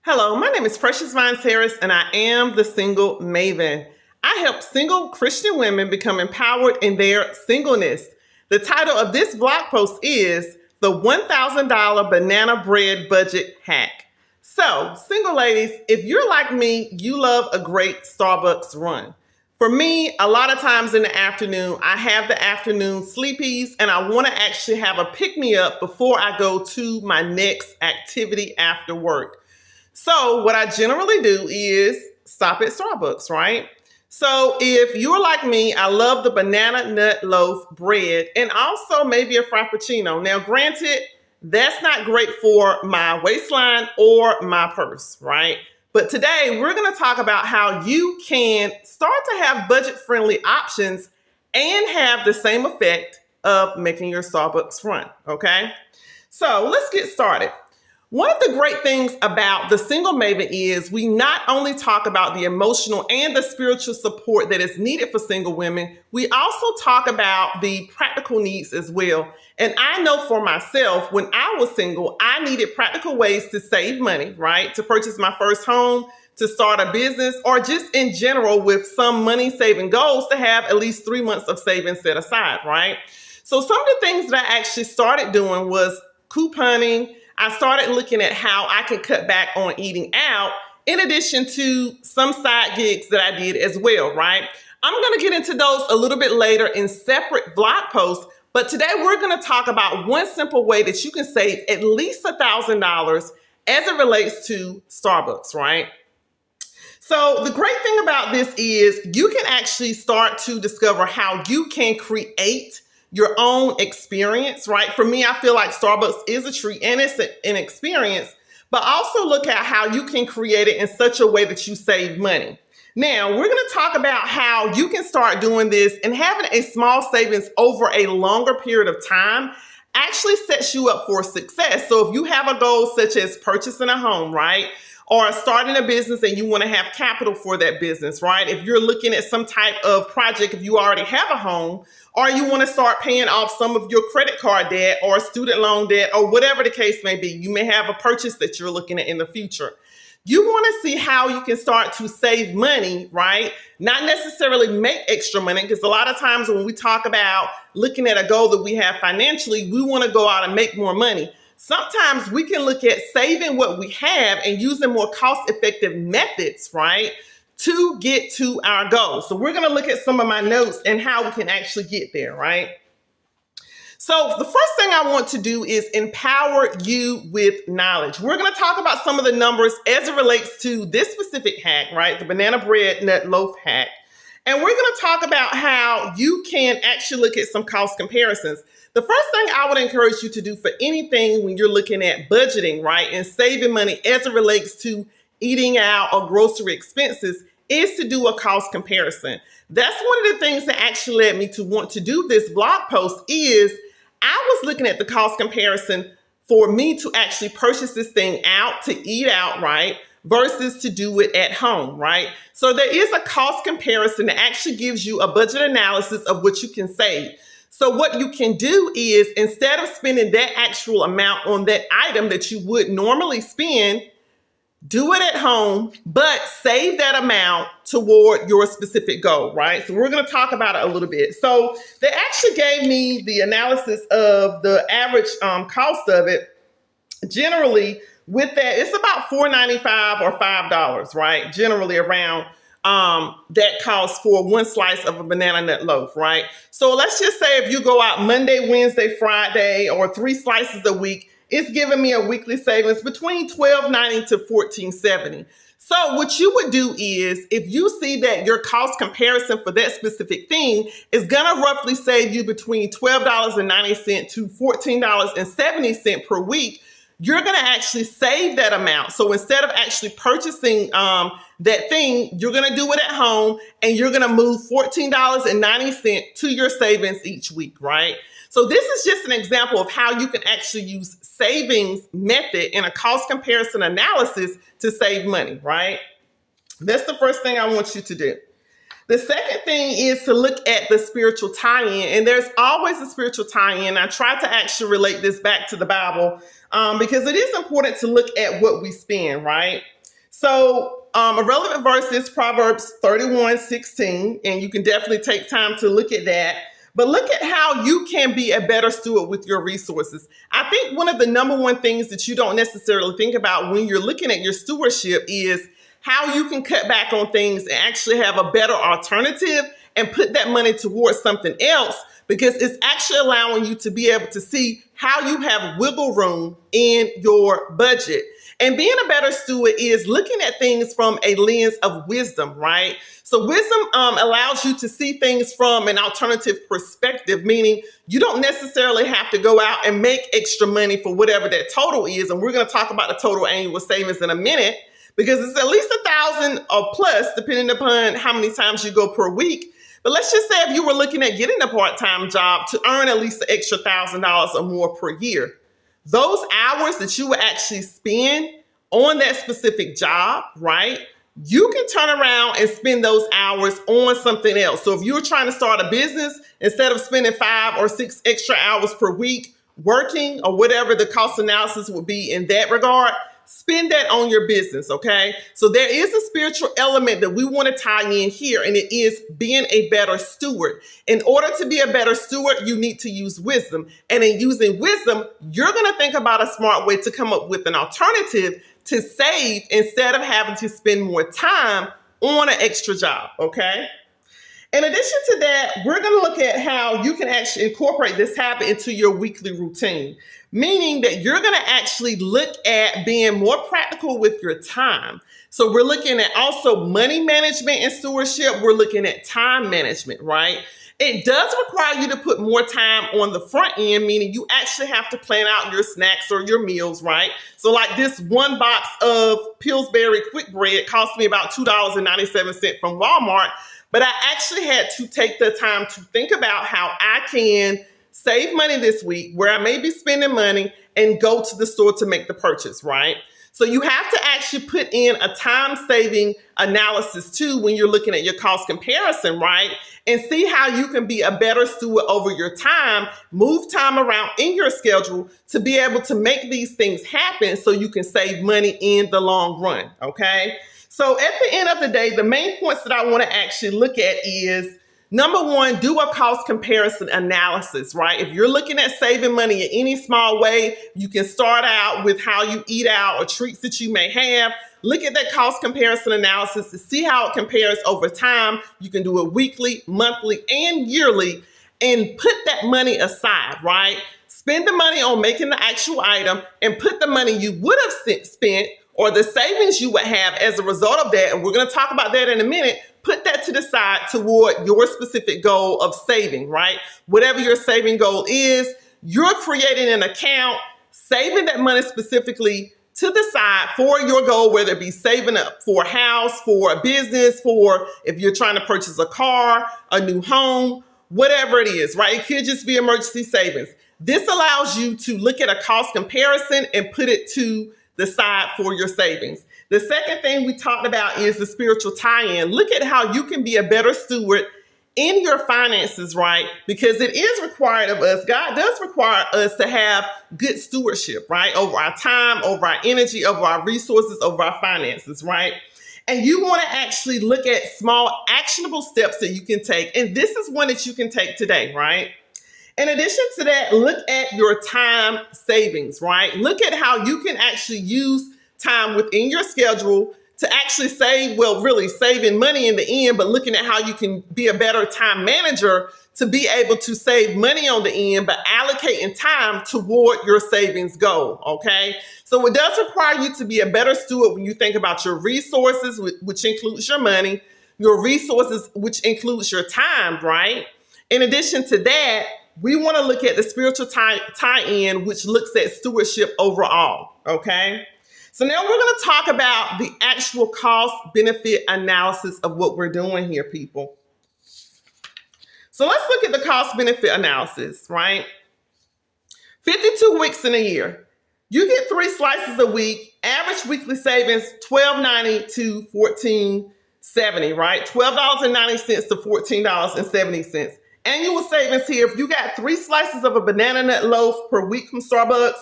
Hello, my name is Precious Vines Harris, and I am the Single Maven. I help single Christian women become empowered in their singleness. The title of this blog post is The $1,000 Banana Bread Budget Hack. So, single ladies, if you're like me, you love a great Starbucks run. For me, a lot of times in the afternoon, I have the afternoon sleepies and I want to actually have a pick me up before I go to my next activity after work. So what I generally do is stop at Starbucks, right? So if you're like me, I love the banana nut loaf bread and also maybe a frappuccino. Now, granted, that's not great for my waistline or my purse, right? But today we're going to talk about how you can start to have budget-friendly options and have the same effect of making your Starbucks run, okay? So let's get started. One of the great things about the Single Maven is we not only talk about the emotional and the spiritual support that is needed for single women, we also talk about the practical needs as well. And I know for myself, when I was single, I needed practical ways to save money, right? To purchase my first home, to start a business, or just in general with some money saving goals to have at least 3 months of savings set aside, right? So some of the things that I actually started doing was couponing. I started looking at how I could cut back on eating out, in addition to some side gigs that I did as well, right? I'm going to get into those a little bit later in separate blog posts, but today we're going to talk about one simple way that you can save at least $1,000 as it relates to Starbucks, right? So the great thing about this is you can actually start to discover how you can create your own experience, right? For me, I feel like Starbucks is a treat and it's an experience, but also look at how you can create it in such a way that you save money. Now, we're going to talk about how you can start doing this, and having a small savings over a longer period of time actually sets you up for success. So if you have a goal such as purchasing a home, right? Or starting a business and you want to have capital for that business, right? If you're looking at some type of project, if you already have a home, or you want to start paying off some of your credit card debt or student loan debt, or whatever the case may be, you may have a purchase that you're looking at in the future. You want to see how you can start to save money, right? Not necessarily make extra money, because a lot of times when we talk about looking at a goal that we have financially, we want to go out and make more money. Sometimes we can look at saving what we have and using more cost-effective methods, right, to get to our goals. So we're going to look at some of my notes and how we can actually get there, right? So the first thing I want to do is empower you with knowledge. We're going to talk about some of the numbers as it relates to this specific hack, right, the banana bread nut loaf hack. And we're going to talk about how you can actually look at some cost comparisons. The first thing I would encourage you to do for anything when you're looking at budgeting, right, and saving money as it relates to eating out or grocery expenses is to do a cost comparison. That's one of the things that actually led me to want to do this blog post. Is I was looking at the cost comparison for me to actually purchase this thing out, to eat out, right, versus to do it at home, right? So there is a cost comparison that actually gives you a budget analysis of what you can save. So what you can do is, instead of spending that actual amount on that item that you would normally spend, do it at home, but save that amount toward your specific goal, right? So we're going to talk about it a little bit. So they actually gave me the analysis of the average cost of it. Generally, with that, it's about $4.95 or $5, right? Generally around that cost for one slice of a banana nut loaf, right? So let's just say if you go out Monday, Wednesday, Friday, or 3 slices a week, it's giving me a weekly savings between $12.90 to $14.70. So what you would do is, if you see that your cost comparison for that specific thing is going to roughly save you between $12.90 to $14.70 per week, you're going to actually save that amount. So instead of actually purchasing that thing, you're going to do it at home, and you're going to move $14.90 to your savings each week, right? So this is just an example of how you can actually use savings method in a cost comparison analysis to save money, right? That's the first thing I want you to do. The second thing is to look at the spiritual tie-in, and there's always a spiritual tie-in. I try to actually relate this back to the Bible because it is important to look at what we spend, right? So a relevant verse is Proverbs 31:16, and you can definitely take time to look at that. But look at how you can be a better steward with your resources. I think one of the number one things that you don't necessarily think about when you're looking at your stewardship is how you can cut back on things and actually have a better alternative and put that money towards something else, because it's actually allowing you to be able to see how you have wiggle room in your budget. And being a better steward is looking at things from a lens of wisdom, right? So wisdom allows you to see things from an alternative perspective, meaning you don't necessarily have to go out and make extra money for whatever that total is. And we're going to talk about the total annual savings in a minute, because it's at least 1,000 or plus, depending upon how many times you go per week. But let's just say if you were looking at getting a part-time job to earn at least an extra $1,000 or more per year, those hours that you would actually spend on that specific job, right? You can turn around and spend those hours on something else. So if you're trying to start a business, instead of spending 5 or 6 extra hours per week working or whatever the cost analysis would be in that regard, spend that on your business, okay? So there is a spiritual element that we want to tie in here, and it is being a better steward. In order to be a better steward, you need to use wisdom. And in using wisdom, you're going to think about a smart way to come up with an alternative to save instead of having to spend more time on an extra job, okay? In addition to that, we're going to look at how you can actually incorporate this habit into your weekly routine, meaning that you're going to actually look at being more practical with your time. So we're looking at also money management and stewardship. We're looking at time management, right? It does require you to put more time on the front end, meaning you actually have to plan out your snacks or your meals, right? So like this one box of Pillsbury quick bread cost me about $2.97 from Walmart. But I actually had to take the time to think about how I can save money this week where I may be spending money and go to the store to make the purchase, right? So you have to actually put in a time-saving analysis too when you're looking at your cost comparison, right? And see how you can be a better steward over your time, move time around in your schedule to be able to make these things happen so you can save money in the long run, okay? So at the end of the day, the main points that I want to actually look at is, number one, do a cost comparison analysis, right? If you're looking at saving money in any small way, you can start out with how you eat out or treats that you may have. Look at that cost comparison analysis to see how it compares over time. You can do it weekly, monthly, and yearly, and put that money aside, right? Spend the money on making the actual item and put the money you would have spent or the savings you would have as a result of that, and we're going to talk about that in a minute, put that to the side toward your specific goal of saving, right? Whatever your saving goal is, you're creating an account, saving that money specifically to the side for your goal, whether it be saving up for a house, for a business, for if you're trying to purchase a car, a new home, whatever it is, right? It could just be emergency savings. This allows you to look at a cost comparison and put it to the side for your savings. The second thing we talked about is the spiritual tie-in. Look at how you can be a better steward in your finances, right? Because it is required of us. God does require us to have good stewardship, right? Over our time, over our energy, over our resources, over our finances, right? And you want to actually look at small actionable steps that you can take. And this is one that you can take today, right? In addition to that, look at your time savings, right? Look at how you can actually use time within your schedule to actually save, well, really saving money in the end, but looking at how you can be a better time manager to be able to save money on the end, but allocating time toward your savings goal, okay? So it does require you to be a better steward when you think about your resources, which includes your money, your resources, which includes your time, right? In addition to that, we want to look at the spiritual tie-in, which looks at stewardship overall, okay? So now we're going to talk about the actual cost-benefit analysis of what we're doing here, people. So let's look at the cost-benefit analysis, right? 52 weeks in a year. You get 3 slices a week, average weekly savings, $12.90 to $14.70, right? $12.90 to $14.70. Annual savings here, if you got 3 slices of a banana nut loaf per week from Starbucks,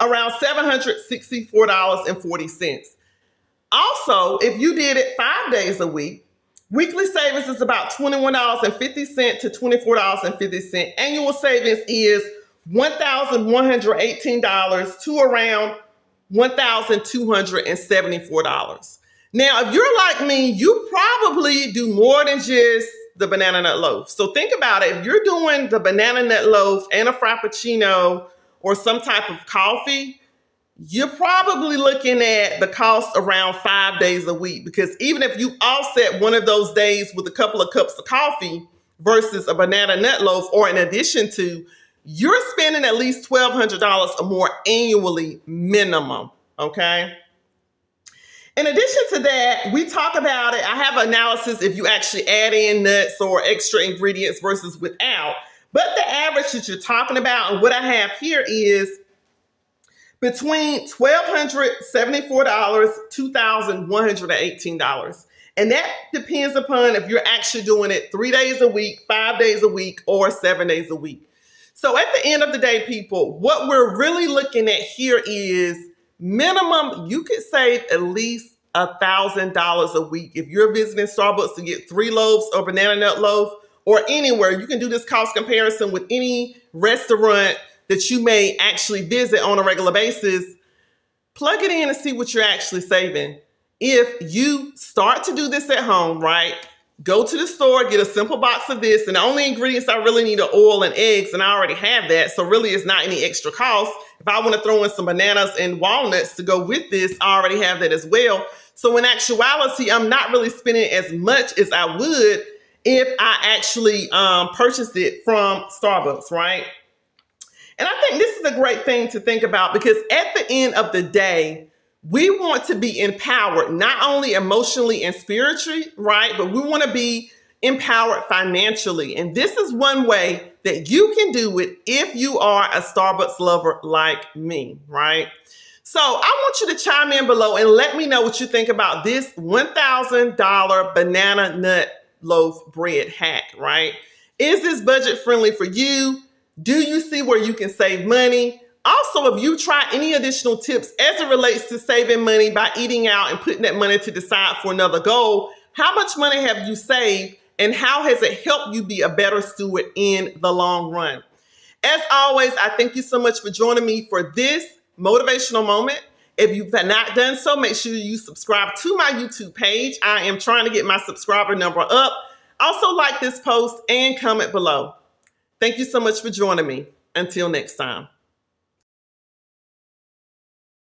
around $764.40. Also, if you did it 5 days a week, weekly savings is about $21.50 to $24.50. Annual savings is $1,118 to around $1,274. Now, if you're like me, you probably do more than just the banana nut loaf. So think about it. If you're doing the banana nut loaf and a frappuccino or some type of coffee, you're probably looking at the cost around 5 days a week, because even if you offset one of those days with a couple of cups of coffee versus a banana nut loaf or in addition to, you're spending at least $1,200 or more annually minimum, okay? In addition to that, we talk about it. I have analysis if you actually add in nuts or extra ingredients versus without. But the average that you're talking about and what I have here is between $1,274, $2,118. And that depends upon if you're actually doing it 3 days a week, 5 days a week, or 7 days a week. So at the end of the day, people, what we're really looking at here is minimum, you could save at least $1,000 a week. If you're visiting Starbucks to get 3 loaves or banana nut loaf or anywhere, you can do this cost comparison with any restaurant that you may actually visit on a regular basis. Plug it in and see what you're actually saving. If you start to do this at home, right? Go to the store, get a simple box of this, and the only ingredients I really need are oil and eggs, and I already have that, so really it's not any extra cost. If I want to throw in some bananas and walnuts to go with this, I already have that as well. So in actuality, I'm not really spending as much as I would if I actually purchased it from Starbucks, right? And I think this is a great thing to think about, because at the end of the day, we want to be empowered, not only emotionally and spiritually, right? But we want to be empowered financially. And this is one way that you can do it if you are a Starbucks lover like me, right? So I want you to chime in below and let me know what you think about this $1,000 banana nut loaf bread hack, right? Is this budget friendly for you? Do you see where you can save money? Also, if you try any additional tips as it relates to saving money by eating out and putting that money to the side for another goal, how much money have you saved and how has it helped you be a better steward in the long run? As always, I thank you so much for joining me for this motivational moment. If you've not done so, make sure you subscribe to my YouTube page. I am trying to get my subscriber number up. Also, like this post and comment below. Thank you so much for joining me. Until next time.